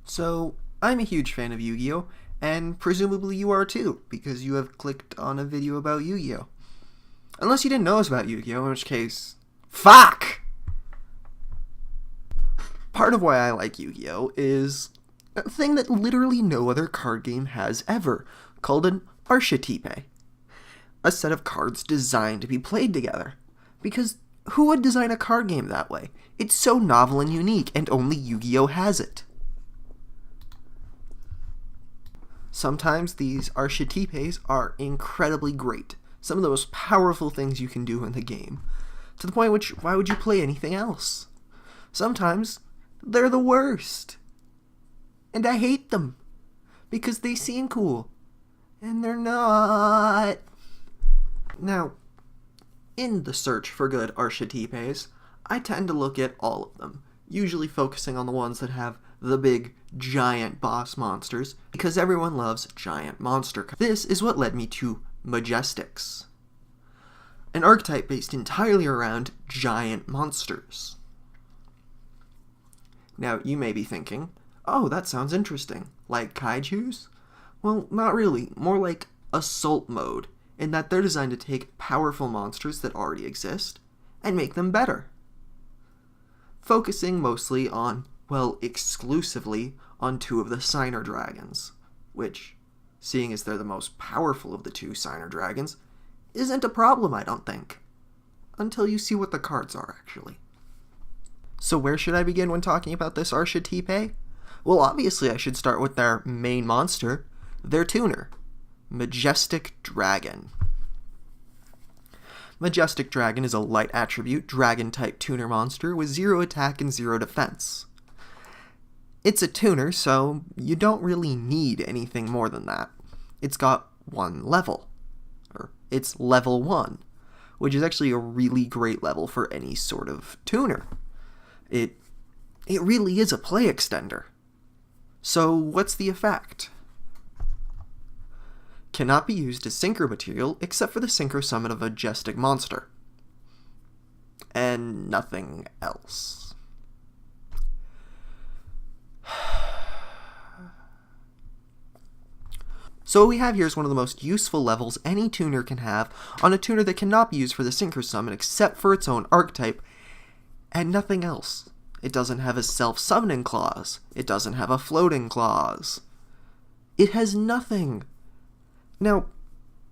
So, I'm a huge fan of Yu-Gi-Oh! And presumably you are too, because you have clicked on a video about Yu-Gi-Oh! Unless you didn't know us about Yu-Gi-Oh!, in which case... Fuck! Part of why I like Yu-Gi-Oh! Is a thing that literally no other card game has ever, called an Archetype. A set of cards designed to be played together. Because who would design a card game that way? It's so novel and unique, and only Yu-Gi-Oh! Has it. Sometimes these archetypes are incredibly great. Some of the most powerful things you can do in the game. To the point which, why would you play anything else? Sometimes, they're the worst. And I hate them. Because they seem cool. And they're not. Now, in the search for good archetypes, I tend to look at all of them, usually focusing on the ones that have the big, giant boss monsters, because everyone loves giant monster cards. This is what led me to Majestics, an archetype based entirely around giant monsters. Now, you may be thinking, oh, that sounds interesting. Like kaijus? Well, not really. More like assault mode, in that they're designed to take powerful monsters that already exist and make them better. Focusing mostly on, well, exclusively on two of the Signer Dragons, which, seeing as they're the most powerful of the two Signer Dragons, isn't a problem, I don't think. Until you see what the cards are, actually. So where should I begin when talking about this archetype? Well, obviously I should start with their main monster, their tuner, Majestic Dragon. Majestic Dragon is a light attribute, dragon-type tuner monster with 0 attack and 0 defense. It's a tuner, so you don't really need anything more than that. It's got 1 level, or it's level 1, which is actually a really great level for any sort of tuner. It really is a play extender. So what's the effect? Cannot be used as synchro material except for the synchro summon of a Majestic monster. And nothing else. So what we have here is one of the most useful levels any tuner can have on a tuner that cannot be used for the synchro summon except for its own archetype, and nothing else. It doesn't have a self-summoning clause. It doesn't have a floating clause. It has nothing. Now,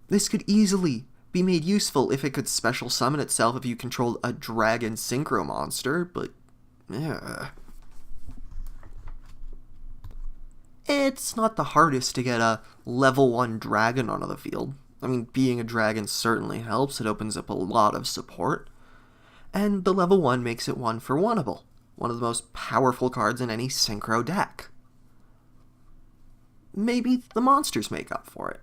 this could easily be made useful if it could special summon itself if you controlled a dragon synchro monster, but it's not the hardest to get a level 1 dragon onto the field. I mean, being a dragon certainly helps. It opens up a lot of support. And the level 1 makes it 1-for-1able, one of the most powerful cards in any synchro deck. Maybe the monsters make up for it.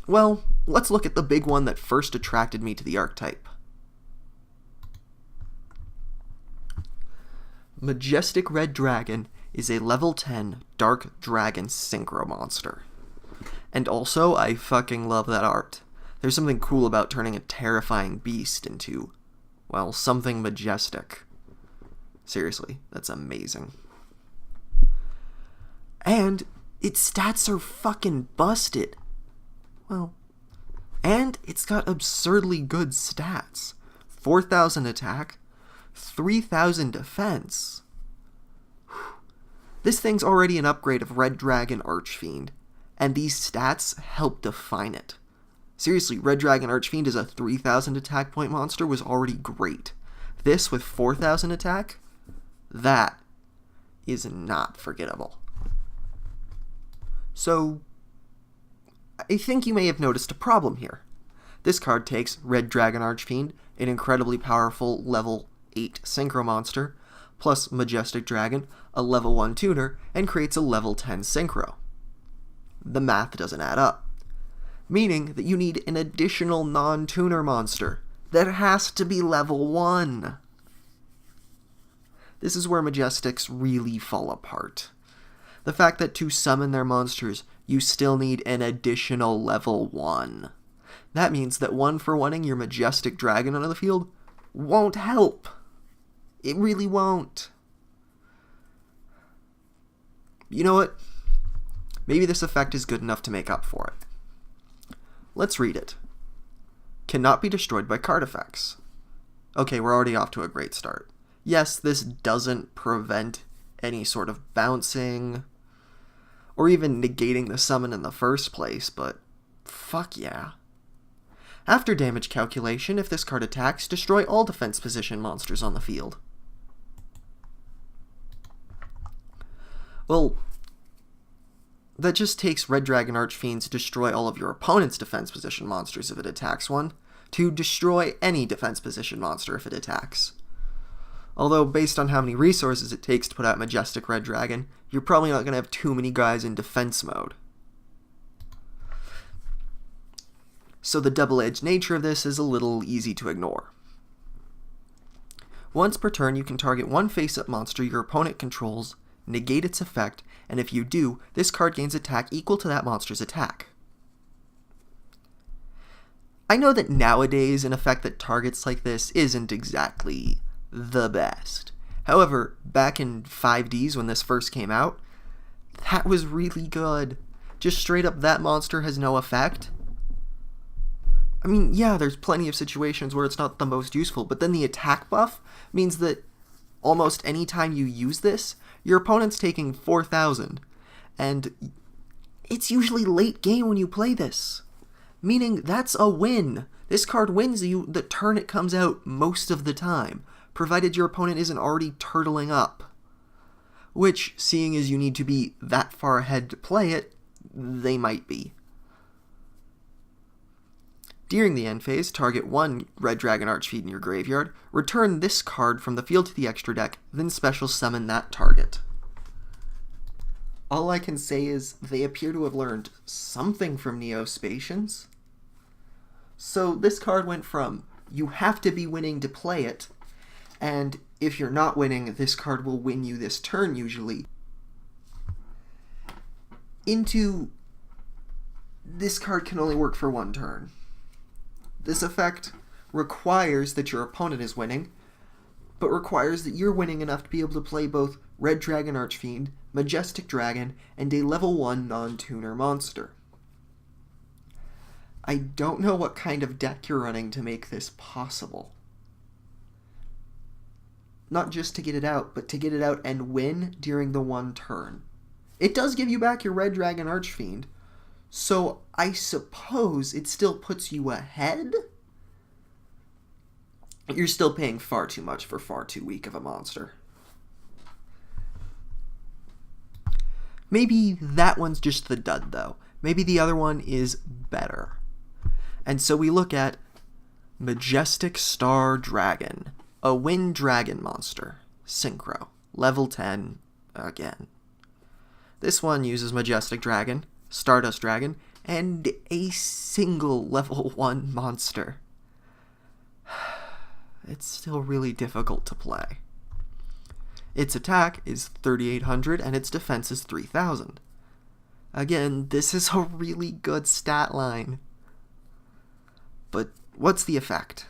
Well, let's look at the big one that first attracted me to the archetype. Majestic Red Dragon is a level 10 Dark Dragon Synchro monster. And also, I fucking love that art. There's something cool about turning a terrifying beast into, well, something majestic. Seriously, that's amazing. And its stats are fucking busted. Well, and it's got absurdly good stats. 4,000 attack, 3,000 defense. This thing's already an upgrade of Red Dragon Archfiend, and these stats help define it. Seriously, Red Dragon Archfiend as a 3,000 attack point monster was already great. This with 4,000 attack, that is not forgettable. So, I think you may have noticed a problem here. This card takes Red Dragon Archfiend, an incredibly powerful level 8 synchro monster, plus Majestic Dragon, a level 1 tuner, and creates a level 10 synchro. The math doesn't add up, meaning that you need an additional non-tuner monster that has to be level 1. This is where Majestics really fall apart. The fact that to summon their monsters, you still need an additional level 1. That means that 1-for-1ing your Majestic Dragon onto the field won't help. It really won't. You know what? Maybe this effect is good enough to make up for it. Let's read it. Cannot be destroyed by card effects. Okay, we're already off to a great start. Yes, this doesn't prevent any sort of bouncing or even negating the summon in the first place, but fuck yeah. After damage calculation, if this card attacks, destroy all defense position monsters on the field. Well, that just takes Red Dragon Archfiend to destroy all of your opponent's defense position monsters if it attacks one, to destroy any defense position monster if it attacks. Although, based on how many resources it takes to put out Majestic Red Dragon, you're probably not going to have too many guys in defense mode. So the double-edged nature of this is a little easy to ignore. Once per turn, you can target one face-up monster your opponent controls, negate its effect, and if you do, this card gains attack equal to that monster's attack. I know that nowadays an effect that targets like this isn't exactly the best. However, back in 5Ds when this first came out, that was really good. Just straight up that monster has no effect. I mean, yeah, there's plenty of situations where it's not the most useful, but then the attack buff means that almost any time you use this, your opponent's taking 4,000, and it's usually late game when you play this, meaning that's a win. This card wins you the turn it comes out most of the time, provided your opponent isn't already turtling up. Which, seeing as you need to be that far ahead to play it, they might be. During the end phase, target one Red Dragon Archfiend in your graveyard, return this card from the field to the extra deck, then special summon that target. All I can say is they appear to have learned something from Neospatians. So this card went from, you have to be winning to play it, and if you're not winning, this card will win you this turn usually, into, this card can only work for one turn. This effect requires that your opponent is winning, but requires that you're winning enough to be able to play both Red Dragon Archfiend, Majestic Dragon, and a level 1 non-tuner monster. I don't know what kind of deck you're running to make this possible. Not just to get it out, but to get it out and win during the one turn. It does give you back your Red Dragon Archfiend, so I suppose it still puts you ahead? You're still paying far too much for far too weak of a monster. Maybe that one's just the dud, though. Maybe the other one is better. And so we look at Majestic Star Dragon, a wind dragon monster, synchro, level 10 again. This one uses Majestic Dragon, Stardust Dragon, and a single level 1 monster. It's still really difficult to play. Its attack is 3,800 and its defense is 3,000. Again, this is a really good stat line. But what's the effect?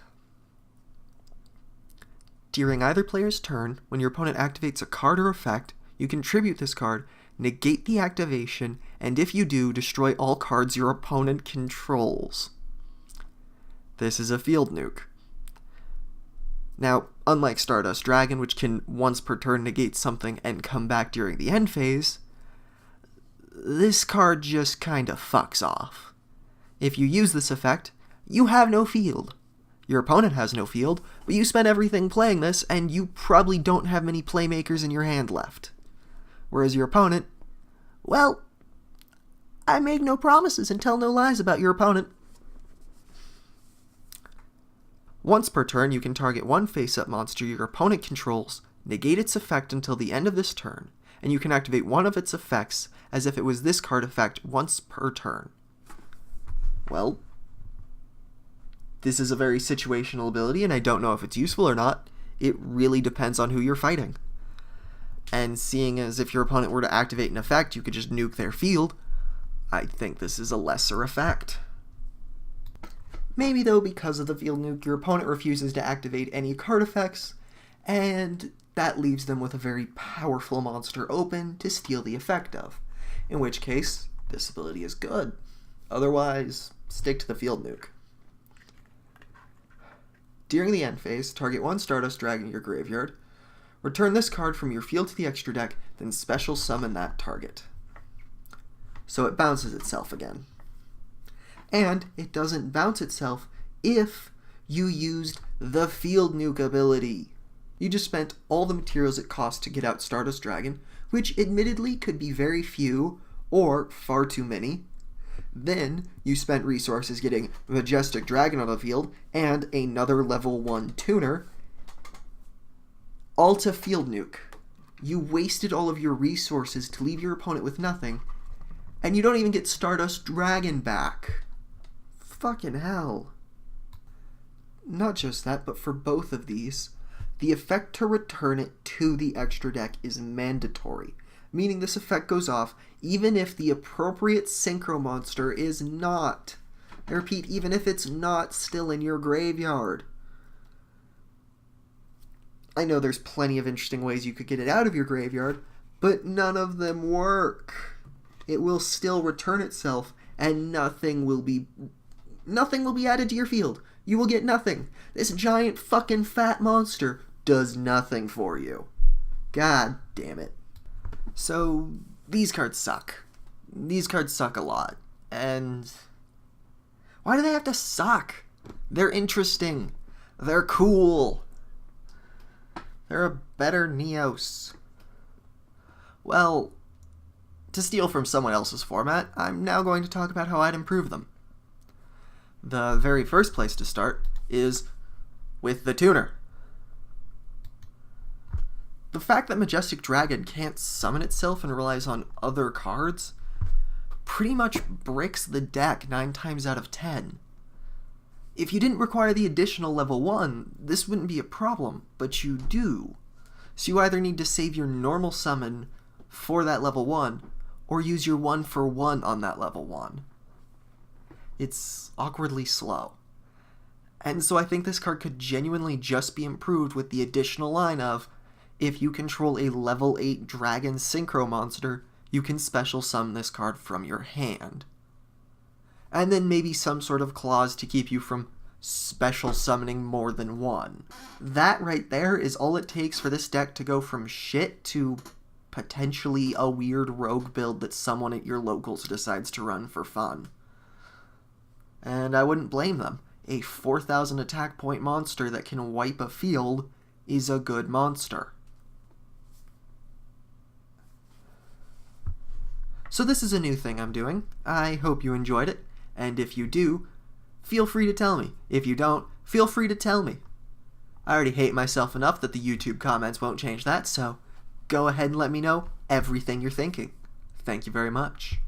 During either player's turn, when your opponent activates a card or effect, you contribute this card, negate the activation, and if you do, destroy all cards your opponent controls. This is a field nuke. Now, unlike Stardust Dragon, which can once per turn negate something and come back during the end phase, this card just kinda fucks off. If you use this effect, you have no field. Your opponent has no field, but you spend everything playing this, and you probably don't have many playmakers in your hand left. Whereas your opponent, well, I make no promises and tell no lies about your opponent. Once per turn, you can target one face-up monster your opponent controls, negate its effect until the end of this turn, and you can activate one of its effects as if it was this card effect once per turn. Well, this is a very situational ability, and I don't know if it's useful or not. It really depends on who you're fighting. And seeing as if your opponent were to activate an effect, you could just nuke their field, I think this is a lesser effect. Maybe, though, because of the field nuke, your opponent refuses to activate any card effects, and that leaves them with a very powerful monster open to steal the effect of, in which case, this ability is good. Otherwise, stick to the field nuke. During the end phase, target one Stardust Dragon in your graveyard, return this card from your field to the extra deck, then special summon that target. So it bounces itself again. And it doesn't bounce itself if you used the field nuke ability. You just spent all the materials it cost to get out Stardust Dragon, which admittedly could be very few or far too many. Then you spent resources getting Majestic Dragon on the field and another level 1 tuner, all to field nuke. You wasted all of your resources to leave your opponent with nothing, and you don't even get Stardust Dragon back. Fucking hell. Not just that, but for both of these, the effect to return it to the extra deck is mandatory, meaning this effect goes off even if the appropriate synchro monster is not. I repeat, even if it's not still in your graveyard. I know there's plenty of interesting ways you could get it out of your graveyard, but none of them work. It will still return itself, and nothing will be added to your field. You will get nothing. This giant fucking fat monster does nothing for you. God damn it. So, these cards suck. These cards suck a lot. And why do they have to suck? They're interesting. They're cool. They're a better Neos. Well, to steal from someone else's format, I'm now going to talk about how I'd improve them. The very first place to start is with the tuner. The fact that Majestic Dragon can't summon itself and relies on other cards pretty much bricks the deck 9 times out of 10. If you didn't require the additional level 1, this wouldn't be a problem, but you do. So you either need to save your normal summon for that level 1, or use your 1-for-1 on that level 1. It's awkwardly slow. And so I think this card could genuinely just be improved with the additional line of, if you control a level 8 dragon synchro monster, you can special summon this card from your hand. And then maybe some sort of clause to keep you from special summoning more than one. That right there is all it takes for this deck to go from shit to potentially a weird rogue build that someone at your locals decides to run for fun. And I wouldn't blame them. A 4,000 attack point monster that can wipe a field is a good monster. So this is a new thing I'm doing. I hope you enjoyed it, and if you do, feel free to tell me. If you don't, feel free to tell me. I already hate myself enough that the YouTube comments won't change that, so go ahead and let me know everything you're thinking. Thank you very much.